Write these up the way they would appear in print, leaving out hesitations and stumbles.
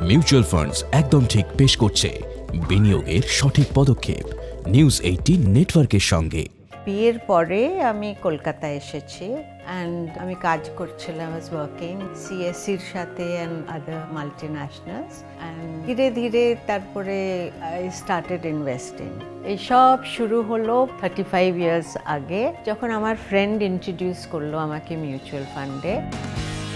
Mutual funds একদম ঠিক পেশ করছে বিনিয়োগের সঠিক পদক্ষেপ নিউজ 18 নেটওয়ার্কের সঙ্গে। বিয়ের পরে আমি কলকাতায় এসেছি অ্যান্ড আমি কাজ করছিলাম as working CSCর সাথে and other multinationals and ধীরে ধীরে তারপরে I started investing। এইসব শুরু হলো 35 years আগে, যখন আমার ফ্রেন্ড ইন্ট্রোডিউস করলো আমাকে মিউচুয়াল ফান্ডে।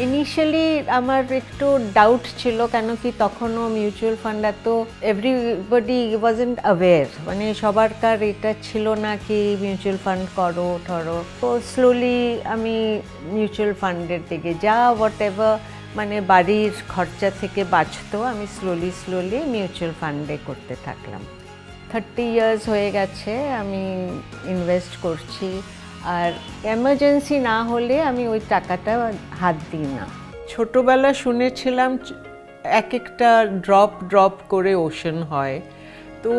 ইনিশিয়ালি আমার একটু ডাউট ছিল, কেন কি তখনও মিউচুয়াল ফান্ড এত এভরিবডি ওয়াজন্ট অ্যাওয়্যার, মানে সবার কার এটা ছিল না কি মিউচুয়াল ফান্ড করো ঠরো। তো স্লোলি আমি মিউচুয়াল ফান্ডের দিকে যা হোয়াট এভার মানে বাড়ির খরচা থেকে বাঁচতো আমি স্লোলি মিউচুয়াল ফান্ডে করতে থাকলাম। 30 ইয়ার্স হয়ে গেছে আমি ইনভেস্ট করছি, আর এমার্জেন্সি না হলে আমি ওই টাকাটা হাত দিই না। ছোটোবেলা শুনেছিলাম এক একটা ড্রপ করে ওশান হয়, তো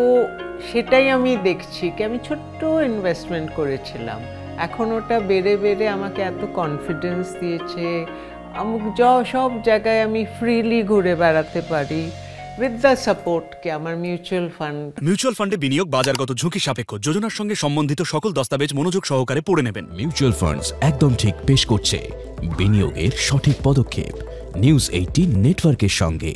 সেটাই আমি দেখছি কি আমি ছোট্ট ইনভেস্টমেন্ট করেছিলাম, এখন ওটা বেড়ে আমাকে এত কনফিডেন্স দিয়েছে, সব জায়গায় আমি ফ্রিলি ঘুরে বেড়াতে পারি with the support কে আমার মিউচুয়াল ফান্ডে বিনিয়োগ বাজারগত ঝুঁকি সাপেক্ষ। যোজনার সঙ্গে সম্বন্ধিত সকল দস্তাবেজ মনোযোগ সহকারে পড়ে নেবেন। মিউচুয়াল ফান্ডস একদম ঠিক পেশ করছে বিনিয়োগের সঠিক পদক্ষেপ নিউজ 18 নেটওয়ার্কের সঙ্গে।